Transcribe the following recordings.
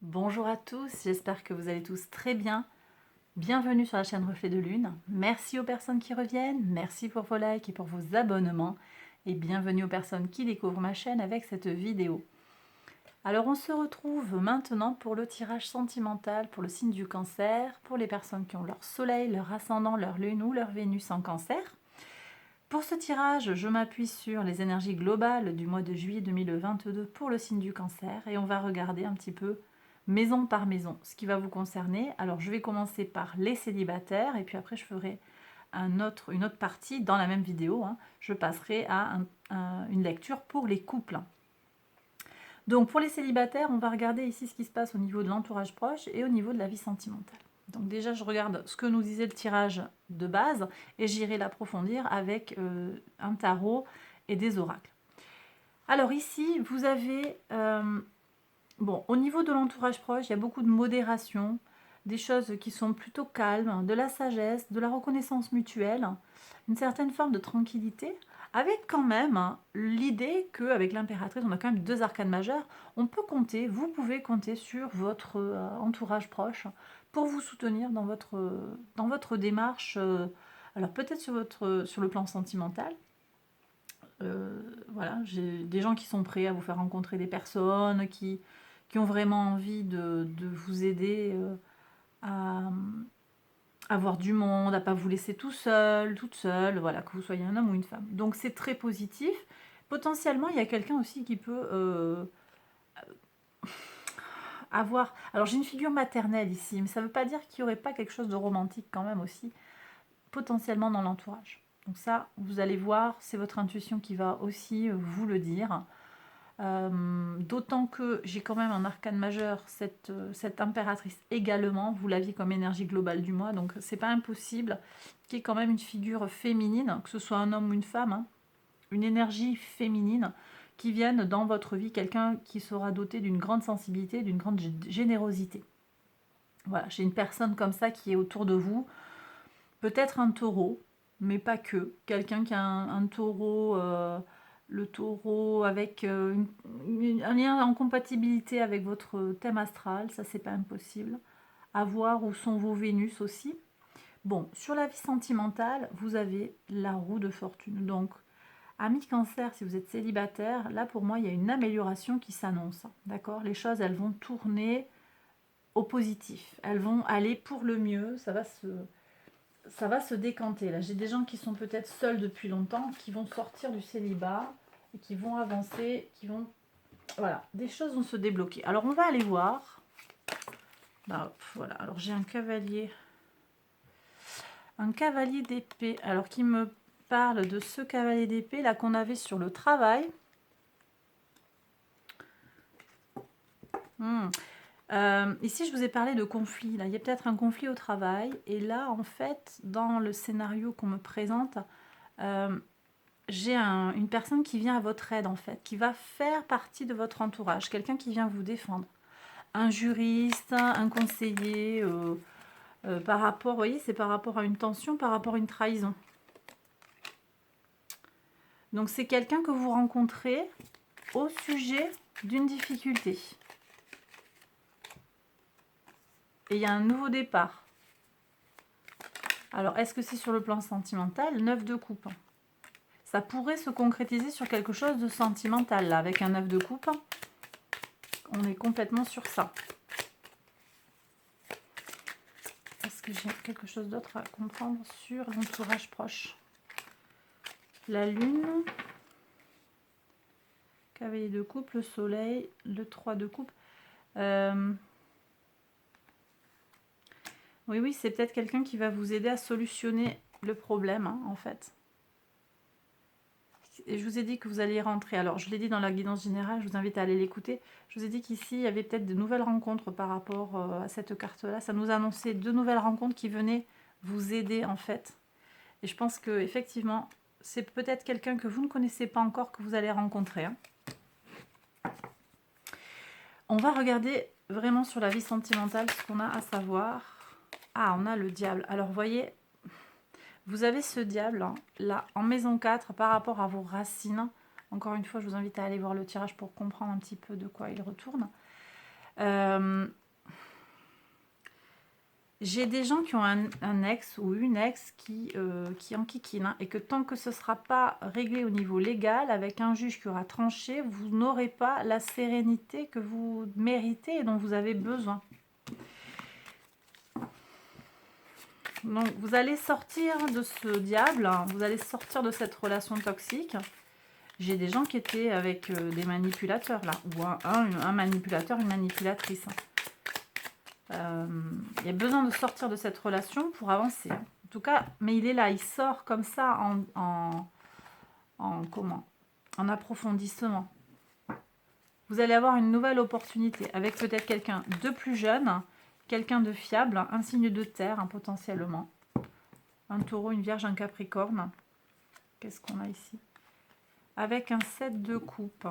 Bonjour à tous, j'espère que vous allez tous très bien. Bienvenue sur la chaîne Reflet de Lune. Merci aux personnes qui reviennent, merci pour vos likes et pour vos abonnements. Et bienvenue aux personnes qui découvrent ma chaîne avec cette vidéo. Alors on se retrouve maintenant pour le tirage sentimental pour le signe du Cancer, pour les personnes qui ont leur soleil, leur ascendant, leur lune ou leur Vénus en Cancer. Pour ce tirage, je m'appuie sur les énergies globales du mois de juillet 2022 pour le signe du Cancer et on va regarder un petit peu maison par maison ce qui va vous concerner. Alors je vais commencer par les célibataires et puis après je ferai une autre partie dans la même vidéo. Je passerai à une lecture pour les couples. Donc pour les célibataires, on va regarder ici ce qui se passe au niveau de l'entourage proche et au niveau de la vie sentimentale. Donc déjà, je regarde ce que nous disait le tirage de base et j'irai l'approfondir avec un tarot et des oracles. Alors ici, vous avez, au niveau de l'entourage proche, il y a beaucoup de modération, des choses qui sont plutôt calmes, de la sagesse, de la reconnaissance mutuelle, une certaine forme de tranquillité, avec quand même l'idée qu'avec l'impératrice, on a quand même deux arcanes majeures, on peut compter, vous pouvez compter sur votre entourage proche pour vous soutenir dans votre démarche, alors peut-être sur le plan sentimental. Voilà, j'ai des gens qui sont prêts à vous faire rencontrer des personnes qui ont vraiment envie de vous aider à avoir du monde, à pas vous laisser tout seul, toute seule, voilà, que vous soyez un homme ou une femme. Donc c'est très positif. Potentiellement, il y a quelqu'un aussi qui peut avoir... Alors j'ai une figure maternelle ici, mais ça ne veut pas dire qu'il n'y aurait pas quelque chose de romantique quand même aussi, potentiellement dans l'entourage. Donc ça, vous allez voir, c'est votre intuition qui va aussi vous le dire. D'autant que j'ai quand même un arcane majeur, cette impératrice également, vous l'aviez comme énergie globale du mois, donc c'est pas impossible qu'il y ait quand même une figure féminine, que ce soit un homme ou une femme, une énergie féminine qui vienne dans votre vie, quelqu'un qui sera doté d'une grande sensibilité, d'une grande générosité. Voilà, j'ai une personne comme ça qui est autour de vous, peut-être un taureau, mais pas que, quelqu'un qui a un taureau... le taureau avec un lien en compatibilité avec votre thème astral, ça c'est pas impossible. À voir où sont vos Vénus aussi. Bon, sur la vie sentimentale, vous avez la roue de fortune. Donc, amis Cancer, si vous êtes célibataire, là pour moi il y a une amélioration qui s'annonce. D'accord? Les choses elles vont tourner au positif. Elles vont aller pour le mieux. Ça va se décanter. Là, j'ai des gens qui sont peut-être seuls depuis longtemps, qui vont sortir du célibat et qui vont avancer, voilà, des choses vont se débloquer. Alors, on va aller voir. Voilà, alors j'ai un cavalier d'épée, alors qui me parle de ce cavalier d'épée, là, qu'on avait sur le travail. Ici, je vous ai parlé de conflit. Là, il y a peut-être un conflit au travail. Et là, en fait, dans le scénario qu'on me présente, j'ai une personne qui vient à votre aide, en fait, qui va faire partie de votre entourage. Quelqu'un qui vient vous défendre. Un juriste, un conseiller, par rapport, vous voyez, c'est par rapport à une tension, par rapport à une trahison. Donc, c'est quelqu'un que vous rencontrez au sujet d'une difficulté. Et il y a un nouveau départ. Alors, est-ce que c'est sur le plan sentimental? 9 de coupe. Ça pourrait se concrétiser sur quelque chose de sentimental, là, avec un 9 de coupe. On est complètement sur ça. Est-ce que j'ai quelque chose d'autre à comprendre sur l'entourage proche? La lune, cavalier de coupe, le soleil, le 3 de coupe. Oui, c'est peut-être quelqu'un qui va vous aider à solutionner le problème, en fait. Et je vous ai dit que vous alliez rentrer. Alors, je l'ai dit dans la guidance générale, je vous invite à aller l'écouter. Je vous ai dit qu'ici, il y avait peut-être de nouvelles rencontres par rapport à cette carte-là. Ça nous annonçait 2 nouvelles rencontres qui venaient vous aider, en fait. Et je pense que effectivement, c'est peut-être quelqu'un que vous ne connaissez pas encore que vous allez rencontrer. On va regarder vraiment sur la vie sentimentale ce qu'on a à savoir. Ah, on a le diable. Alors, vous voyez, vous avez ce diable là, en maison 4, par rapport à vos racines. Encore une fois, je vous invite à aller voir le tirage pour comprendre un petit peu de quoi il retourne. Euh, J'ai des gens qui ont un ex ou une ex qui enquiquine, hein, et que tant que ce ne sera pas réglé au niveau légal, avec un juge qui aura tranché, vous n'aurez pas la sérénité que vous méritez et dont vous avez besoin. Donc vous allez sortir de ce diable, hein, vous allez sortir de cette relation toxique. J'ai des gens qui étaient avec des manipulateurs là, ou un manipulateur, une manipulatrice. Il y a besoin de sortir de cette relation pour avancer. En tout cas, mais il est là, il sort comme ça en approfondissement. Vous allez avoir une nouvelle opportunité avec peut-être quelqu'un de plus jeune, quelqu'un de fiable, un signe de terre, hein, potentiellement. Un taureau, une vierge, un capricorne. Qu'est-ce qu'on a ici? Avec un 7 de coupe.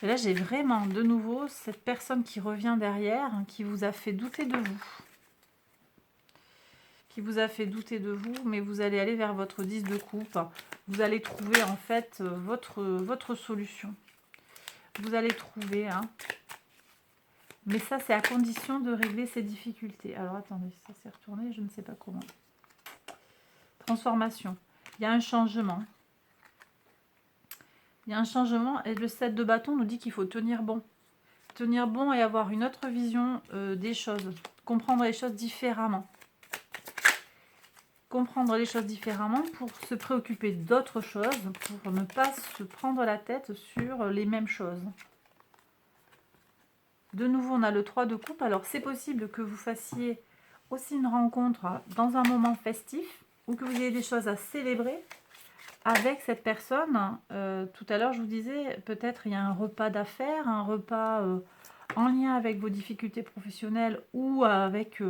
Et là, j'ai vraiment de nouveau cette personne qui revient derrière, hein, qui vous a fait douter de vous. Qui vous a fait douter de vous, mais vous allez aller vers votre 10 de coupe. Vous allez trouver en fait votre solution. Vous allez trouver, hein. Mais ça, c'est à condition de régler ces difficultés. Alors, attendez, ça s'est retourné, je ne sais pas comment. Transformation. Il y a un changement. Il y a un changement et le 7 de bâton nous dit qu'il faut tenir bon. Tenir bon et avoir une autre vision des choses. Comprendre les choses différemment. Comprendre les choses différemment pour se préoccuper d'autres choses, pour ne pas se prendre la tête sur les mêmes choses. De nouveau, on a le 3 de coupe. Alors, c'est possible que vous fassiez aussi une rencontre dans un moment festif ou que vous ayez des choses à célébrer avec cette personne. Tout à l'heure, je vous disais, peut-être il y a un repas d'affaires, un repas en lien avec vos difficultés professionnelles ou avec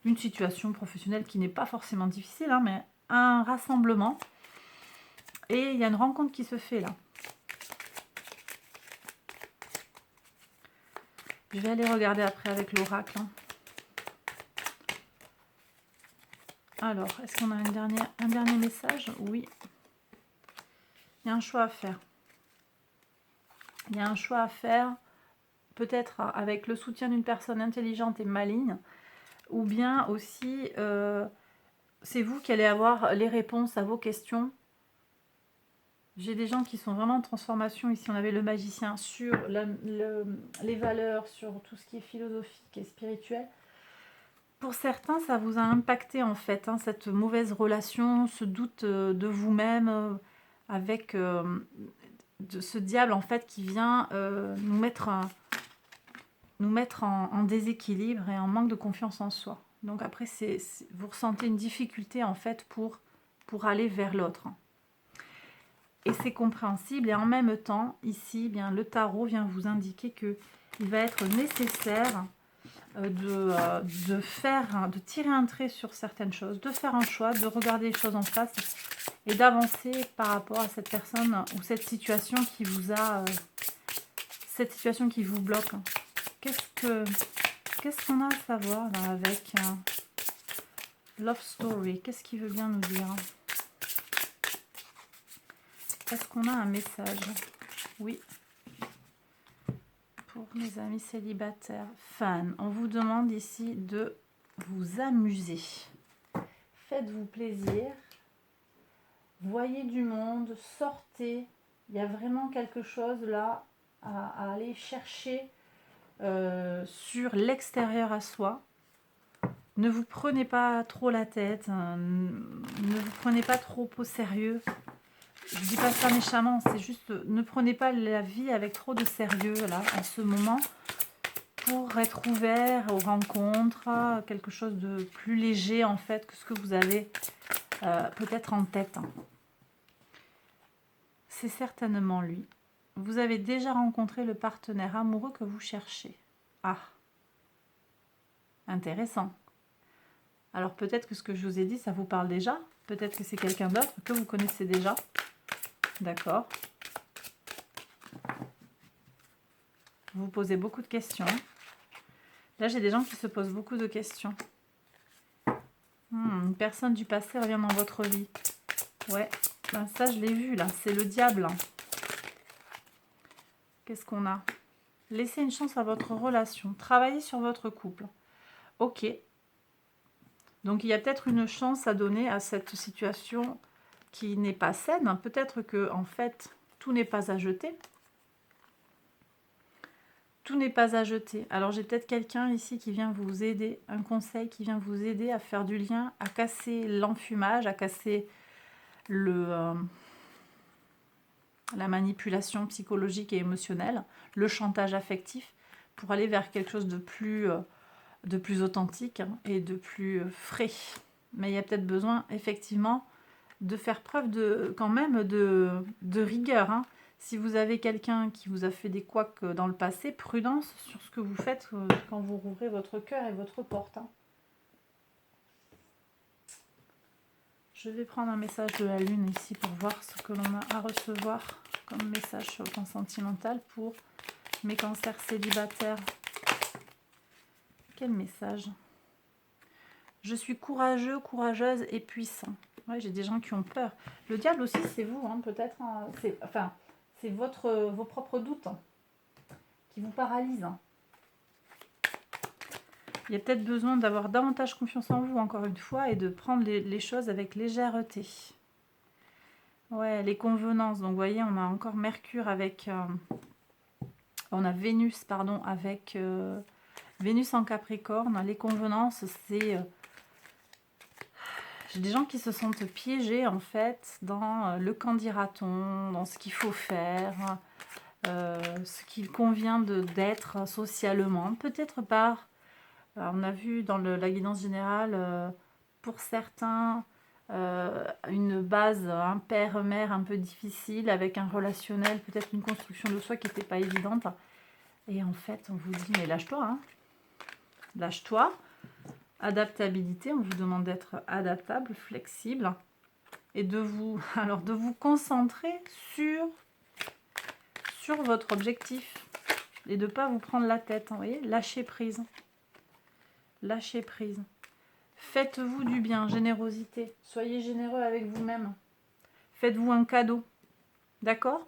une situation professionnelle qui n'est pas forcément difficile, hein, mais un rassemblement. Et il y a une rencontre qui se fait là. Je vais aller regarder après avec l'oracle. Hein. Alors, est-ce qu'on a un dernier message? Oui. Il y a un choix à faire. Il y a un choix à faire, peut-être avec le soutien d'une personne intelligente et maligne, ou bien aussi, c'est vous qui allez avoir les réponses à vos questions. J'ai des gens qui sont vraiment en transformation. Ici, on avait le magicien sur les valeurs, sur tout ce qui est philosophique et spirituel. Pour certains, ça vous a impacté en fait, hein, cette mauvaise relation, ce doute de vous-même, avec ce diable en fait qui vient nous mettre en déséquilibre et en manque de confiance en soi. Donc après, vous ressentez une difficulté en fait pour aller vers l'autre. Et c'est compréhensible. Et en même temps, ici, bien, le tarot vient vous indiquer qu'il va être nécessaire de tirer un trait sur certaines choses, de faire un choix, de regarder les choses en face et d'avancer par rapport à cette personne ou cette situation qui vous a, cette situation qui vous bloque. Qu'est-ce qu'on a à savoir là, avec Love Story? Qu'est-ce qu'il veut bien nous dire? Est-ce qu'on a un message? Oui. Pour mes amis célibataires, fans, on vous demande ici de vous amuser. Faites-vous plaisir. Voyez du monde, sortez. Il y a vraiment quelque chose là à aller chercher sur l'extérieur à soi. Ne vous prenez pas trop la tête, hein, ne vous prenez pas trop au sérieux. Je dis pas ça méchamment, c'est juste ne prenez pas la vie avec trop de sérieux là en ce moment pour être ouvert aux rencontres, à quelque chose de plus léger en fait que ce que vous avez peut-être en tête. C'est certainement lui. Vous avez déjà rencontré le partenaire amoureux que vous cherchez. Ah, intéressant. Alors peut-être que ce que je vous ai dit, ça vous parle déjà. Peut-être que c'est quelqu'un d'autre que vous connaissez déjà. D'accord. Vous vous posez beaucoup de questions. Là, j'ai des gens qui se posent beaucoup de questions. Une personne du passé revient dans votre vie. Ouais, ça je l'ai vu là, c'est le diable. Qu'est-ce qu'on a? Laissez une chance à votre relation. Travaillez sur votre couple. Ok. Donc, il y a peut-être une chance à donner à cette situation qui n'est pas saine. Peut-être que, en fait, tout n'est pas à jeter. Tout n'est pas à jeter. Alors, j'ai peut-être quelqu'un ici qui vient vous aider, un conseil qui vient vous aider à faire du lien, à casser l'enfumage, à casser la manipulation psychologique et émotionnelle, le chantage affectif, pour aller vers quelque chose de plus authentique et de plus frais. Mais il y a peut-être besoin, effectivement, de faire preuve quand même de rigueur. Hein. Si vous avez quelqu'un qui vous a fait des couacs dans le passé, prudence sur ce que vous faites quand vous rouvrez votre cœur et votre porte. Hein. Je vais prendre un message de la Lune ici pour voir ce que l'on a à recevoir comme message sur le plan sentimental pour mes cancers célibataires. Quel message? Je suis courageux, courageuse et puissant. Ouais, j'ai des gens qui ont peur. Le diable aussi, c'est vous, hein, peut-être. Hein, c'est vos propres doutes hein, qui vous paralysent. Hein. Il y a peut-être besoin d'avoir davantage confiance en vous, encore une fois, et de prendre les choses avec légèreté. Ouais, les convenances. Donc, vous voyez, on a encore Mercure avec... on a Vénus, pardon, avec Vénus en Capricorne. Les convenances, c'est... j'ai des gens qui se sentent piégés, en fait, dans le qu'en dira-t-on, dans ce qu'il faut faire, ce qu'il convient d'être socialement. Peut-être par... on a vu dans la guidance générale, pour certains, une base, un père-mère un peu difficile, avec un relationnel, peut-être une construction de soi qui n'était pas évidente. Et en fait, on vous dit, mais lâche-toi, hein. Lâche-toi. Adaptabilité, on vous demande d'être adaptable, flexible, et de vous concentrer sur votre objectif, et de ne pas vous prendre la tête, vous voyez, lâcher prise. Lâchez prise. Faites-vous du bien, générosité. Soyez généreux avec vous-même. Faites-vous un cadeau. D'accord?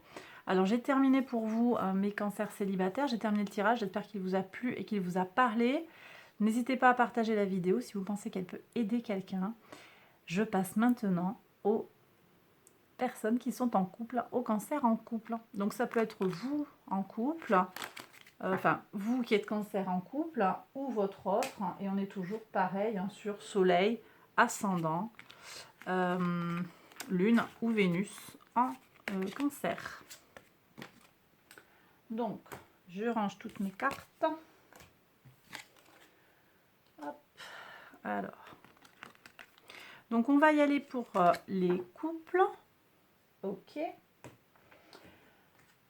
Alors, j'ai terminé pour vous mes cancers célibataires. J'ai terminé le tirage. J'espère qu'il vous a plu et qu'il vous a parlé. N'hésitez pas à partager la vidéo si vous pensez qu'elle peut aider quelqu'un. Je passe maintenant aux personnes qui sont en couple, au cancer en couple. Donc, ça peut être vous en couple. Enfin, vous qui êtes cancer en couple ou votre autre, et on est toujours pareil hein, sur soleil, ascendant, lune ou Vénus en cancer. Donc, je range toutes mes cartes. Hop, alors. Donc, on va y aller pour les couples. Ok.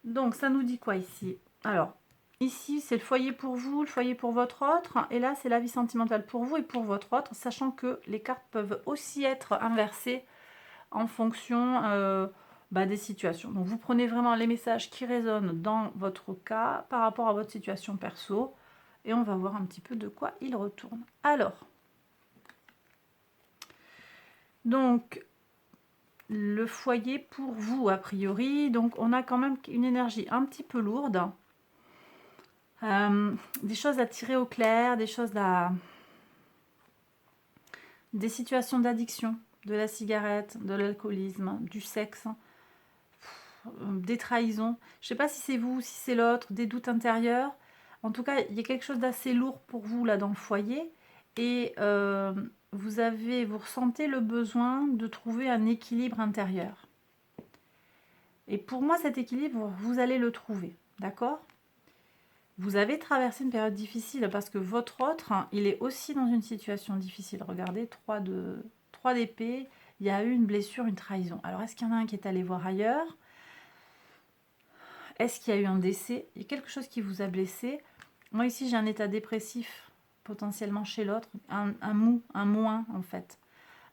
Donc, ça nous dit quoi ici? Alors, ici, c'est le foyer pour vous, le foyer pour votre autre. Et là, c'est la vie sentimentale pour vous et pour votre autre, sachant que les cartes peuvent aussi être inversées en fonction des situations. Donc, vous prenez vraiment les messages qui résonnent dans votre cas par rapport à votre situation perso. Et on va voir un petit peu de quoi il retourne. Alors, donc, le foyer pour vous, a priori. Donc, on a quand même une énergie un petit peu lourde. Des choses à tirer au clair, des situations d'addiction, de la cigarette, de l'alcoolisme, du sexe, des trahisons. Je ne sais pas si c'est vous ou si c'est l'autre, des doutes intérieurs. En tout cas, il y a quelque chose d'assez lourd pour vous là dans le foyer. Et vous ressentez le besoin de trouver un équilibre intérieur. Et pour moi, cet équilibre, vous allez le trouver. D'accord ? Vous avez traversé une période difficile parce que votre autre, il est aussi dans une situation difficile. Regardez, 3 d'épée, il y a eu une blessure, une trahison. Alors, est-ce qu'il y en a un qui est allé voir ailleurs? Est-ce qu'il y a eu un décès? Il y a quelque chose qui vous a blessé. Moi, ici, j'ai un état dépressif potentiellement chez l'autre. Un moins, en fait.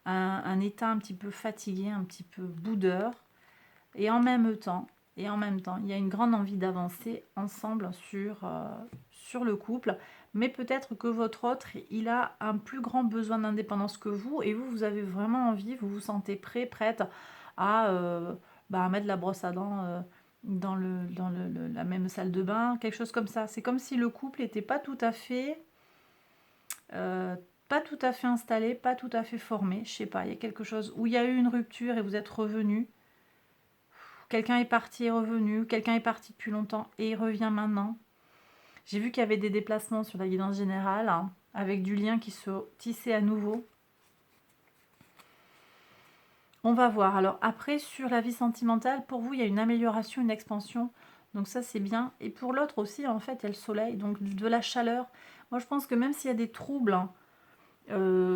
Un état un petit peu fatigué, un petit peu boudeur. Et en même temps, il y a une grande envie d'avancer ensemble sur le couple. Mais peut-être que votre autre, il a un plus grand besoin d'indépendance que vous. Et vous avez vraiment envie, vous vous sentez prête à mettre la brosse à dents la même salle de bain, quelque chose comme ça. C'est comme si le couple n'était pas tout à fait installé, pas tout à fait formé. Je sais pas, il y a quelque chose où il y a eu une rupture et vous êtes revenu. Quelqu'un est parti et revenu, quelqu'un est parti depuis longtemps et il revient maintenant. J'ai vu qu'il y avait des déplacements sur la guidance générale, hein, avec du lien qui se tissait à nouveau. On va voir. Alors après, sur la vie sentimentale, pour vous, il y a une amélioration, une expansion. Donc ça, c'est bien. Et pour l'autre aussi, en fait, il y a le soleil, donc de la chaleur. Moi, je pense que même s'il y a des troubles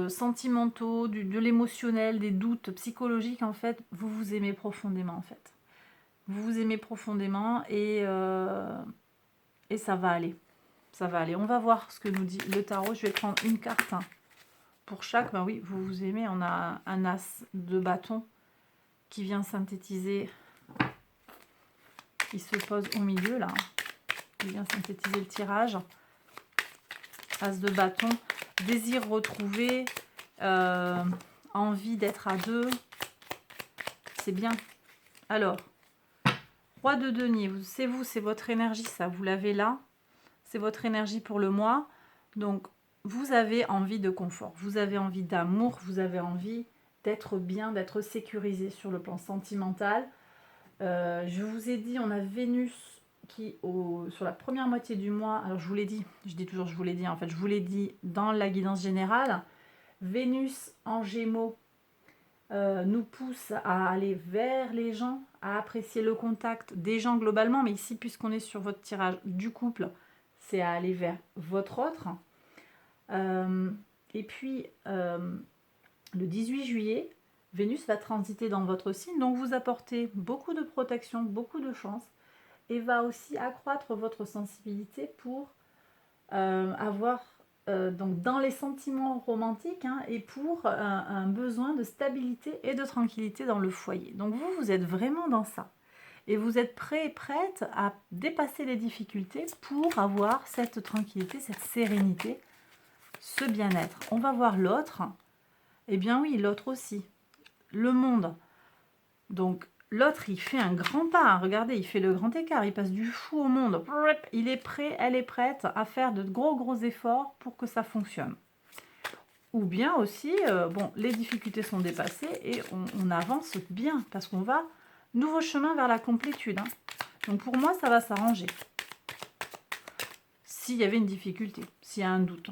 sentimentaux, de l'émotionnel, des doutes psychologiques, en fait, vous vous aimez profondément, en fait. Vous vous aimez profondément et ça va aller. Ça va aller. On va voir ce que nous dit le tarot. Je vais prendre une carte, hein, pour chaque. Ben oui, vous vous aimez. On a un as de bâton qui vient synthétiser. Il se pose au milieu, là. Il vient synthétiser le tirage. As de bâton. Désir retrouvé. Envie d'être à deux. C'est bien. Alors, roi de denier. C'est vous, c'est votre énergie, ça. Vous l'avez là. C'est votre énergie pour le mois. Donc, vous avez envie de confort. Vous avez envie d'amour. Vous avez envie d'être bien, d'être sécurisé sur le plan sentimental. Je vous ai dit, on a Vénus qui, sur la première moitié du mois, alors je vous l'ai dit, je dis toujours je vous l'ai dit, en fait, je vous l'ai dit dans la guidance générale, Vénus en Gémeaux nous pousse à aller vers les gens, à apprécier le contact des gens globalement, mais ici, puisqu'on est sur votre tirage du couple, c'est à aller vers votre autre. Et puis, le 18 juillet, Vénus va transiter dans votre signe, donc vous apportez beaucoup de protection, beaucoup de chance, et va aussi accroître votre sensibilité pour avoir, donc dans les sentiments romantiques, hein, et pour un besoin de stabilité et de tranquillité dans le foyer. Donc vous, vous êtes vraiment dans ça. Et vous êtes prêt et prête à dépasser les difficultés pour avoir cette tranquillité, cette sérénité, ce bien-être. On va voir l'autre. Eh bien oui, l'autre aussi. Le monde. Donc l'autre, il fait un grand pas. Regardez, il fait le grand écart. Il passe du fou au monde. Il est prêt, elle est prête à faire de gros efforts pour que ça fonctionne. Ou bien aussi, bon, les difficultés sont dépassées et on avance bien parce qu'on va nouveau chemin vers la complétude, hein. Donc pour moi, ça va s'arranger. S'il y avait une difficulté, s'il y a un doute.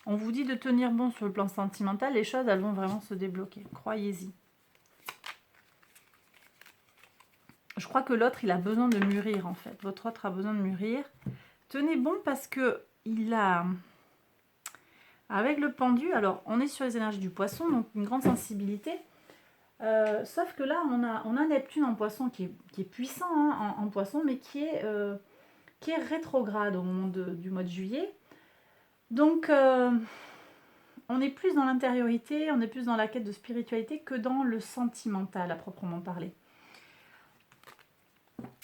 On vous dit de tenir bon sur le plan sentimental, les choses, elles vont vraiment se débloquer. Croyez-y. Je crois que l'autre, il a besoin de mûrir, en fait. Votre autre a besoin de mûrir. Tenez bon parce que il a... Avec le pendu, alors on est sur les énergies du poisson, donc une grande sensibilité. Sauf que là, on a Neptune en poisson qui est puissant, hein, en poisson, mais qui est rétrograde au moment du mois de juillet. Donc, on est plus dans l'intériorité, on est plus dans la quête de spiritualité que dans le sentimental à proprement parler.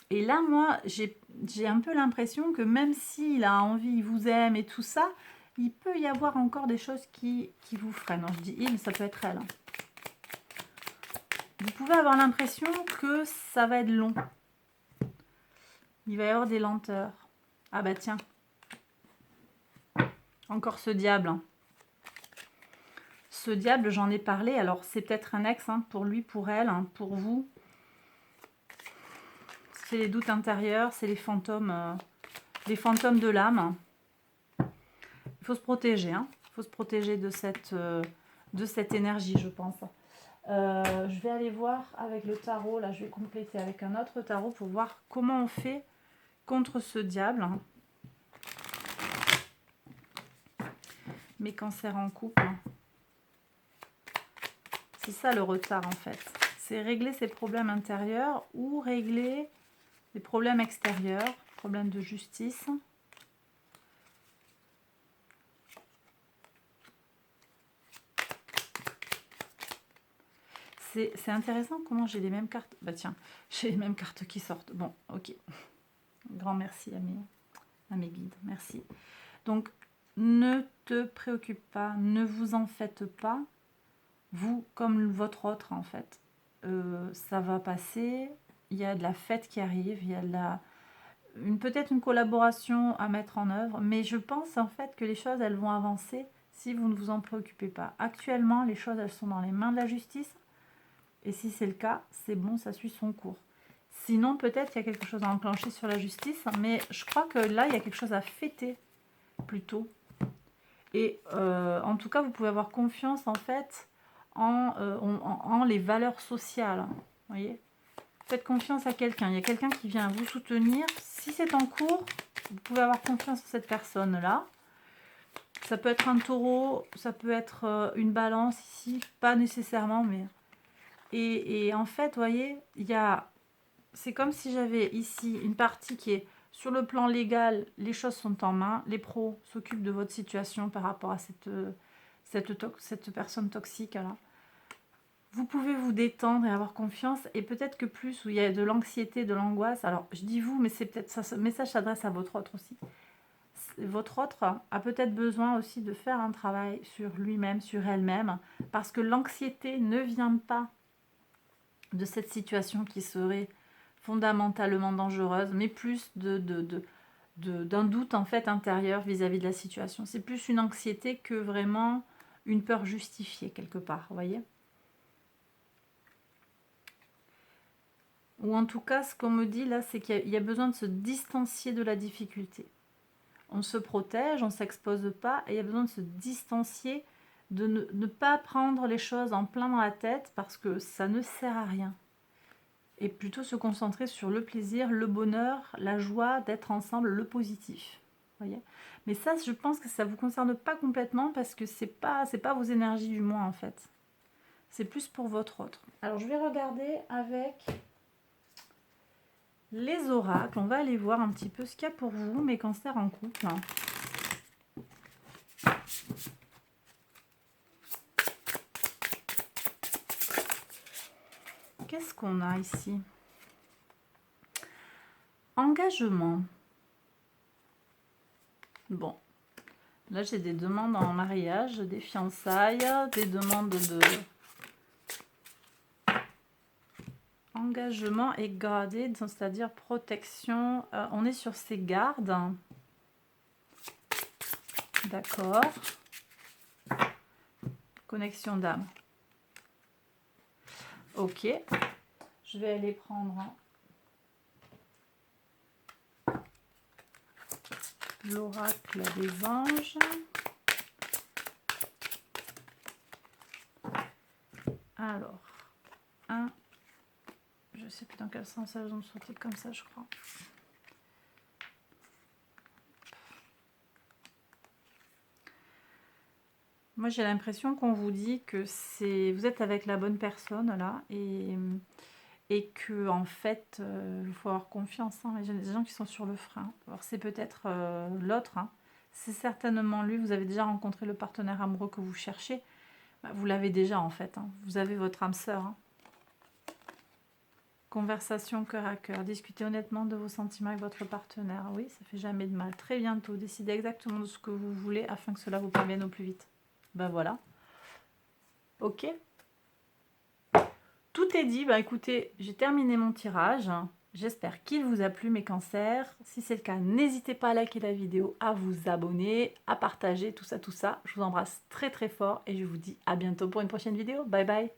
Et là, moi, j'ai un peu l'impression que même s'il a envie, il vous aime et tout ça, il peut y avoir encore des choses qui vous freinent. Non, je dis il, mais ça peut être elle. Vous pouvez avoir l'impression que ça va être long. Il va y avoir des lenteurs. Ah bah tiens. Encore ce diable. Ce diable, j'en ai parlé. Alors, c'est peut-être un ex, hein, pour lui, pour elle, hein, pour vous. C'est les doutes intérieurs, c'est les fantômes de l'âme. Il faut se protéger, hein. Il faut se protéger de cette énergie, je pense. Je vais aller voir avec le tarot. Là, je vais compléter avec un autre tarot pour voir comment on fait contre ce diable. Mes cancers en couple. C'est ça le retard, en fait. C'est régler ses problèmes intérieurs ou régler les problèmes extérieurs, problèmes de justice. C'est intéressant comment j'ai les mêmes cartes. Bah tiens, j'ai les mêmes cartes qui sortent. Bon, ok. Grand merci à mes guides. Merci. Donc, ne te préoccupe pas, ne vous en faites pas. Vous, comme votre autre, en fait. Ça va passer. il y a de la fête qui arrive, il y a de la... peut-être une collaboration à mettre en œuvre, mais je pense en fait que les choses, elles vont avancer si vous ne vous en préoccupez pas. Actuellement, les choses, elles sont dans les mains de la justice, et si c'est le cas, c'est bon, ça suit son cours. Sinon, peut-être qu'il y a quelque chose à enclencher sur la justice, mais je crois que là, il y a quelque chose à fêter, plutôt. Et en tout cas, vous pouvez avoir confiance, en fait, en les valeurs sociales. Vous voyez ? Faites confiance à quelqu'un. Il y a quelqu'un qui vient vous soutenir. Si c'est en cours, vous pouvez avoir confiance en cette personne-là. Ça peut être un taureau, ça peut être une balance ici, pas nécessairement, mais... Et en fait, vous voyez, c'est comme si j'avais ici une partie qui est sur le plan légal, les choses sont en main, les pros s'occupent de votre situation par rapport à cette personne toxique là. Vous pouvez vous détendre et avoir confiance, et peut-être que plus où il y a de l'anxiété, de l'angoisse, alors je dis vous, mais c'est peut-être ça, ce message s'adresse à votre autre aussi. Votre autre a peut-être besoin aussi de faire un travail sur lui-même, sur elle-même, parce que l'anxiété ne vient pas de cette situation qui serait fondamentalement dangereuse, mais plus d'un doute en fait intérieur vis-à-vis de la situation. C'est plus une anxiété que vraiment une peur justifiée quelque part, vous voyez ? Ou en tout cas, ce qu'on me dit là, c'est qu'il y a besoin de se distancier de la difficulté. On se protège, on ne s'expose pas, et il y a besoin de se distancier, de ne pas prendre les choses en plein dans la tête, parce que ça ne sert à rien. Et plutôt se concentrer sur le plaisir, le bonheur, la joie d'être ensemble, le positif. Voyez ? Mais ça, je pense que ça ne vous concerne pas complètement, parce que c'est pas vos énergies du moins en fait. C'est plus pour votre autre. Alors je vais regarder avec les oracles. On va aller voir un petit peu ce qu'il y a pour vous, mes cancers en couple. Qu'est-ce qu'on a ici ? Engagement. Bon. Là, j'ai des demandes en mariage, des fiançailles, des demandes de... Engagement et gradé, c'est-à-dire protection. On est sur ces gardes. D'accord. Connexion d'âme. Ok. Je vais aller prendre l'oracle des anges. Alors, je sais plus dans quel sens elles ont sorti comme ça, je crois. Moi, j'ai l'impression qu'on vous dit que vous êtes avec la bonne personne là, et que en fait, il faut avoir confiance. Hein. Il y a des gens qui sont sur le frein. Alors c'est peut-être l'autre. Hein. C'est certainement lui. Vous avez déjà rencontré le partenaire amoureux que vous cherchez. Bah, vous l'avez déjà en fait. Hein. Vous avez votre âme sœur. Hein. Conversation cœur à cœur. Discutez honnêtement de vos sentiments avec votre partenaire. Oui, ça fait jamais de mal. Très bientôt. Décidez exactement de ce que vous voulez afin que cela vous parvienne au plus vite. Ben voilà. Ok. Tout est dit. Ben écoutez, j'ai terminé mon tirage. J'espère qu'il vous a plu, mes cancers. Si c'est le cas, n'hésitez pas à liker la vidéo, à vous abonner, à partager, tout ça, tout ça. Je vous embrasse très très fort et je vous dis à bientôt pour une prochaine vidéo. Bye bye.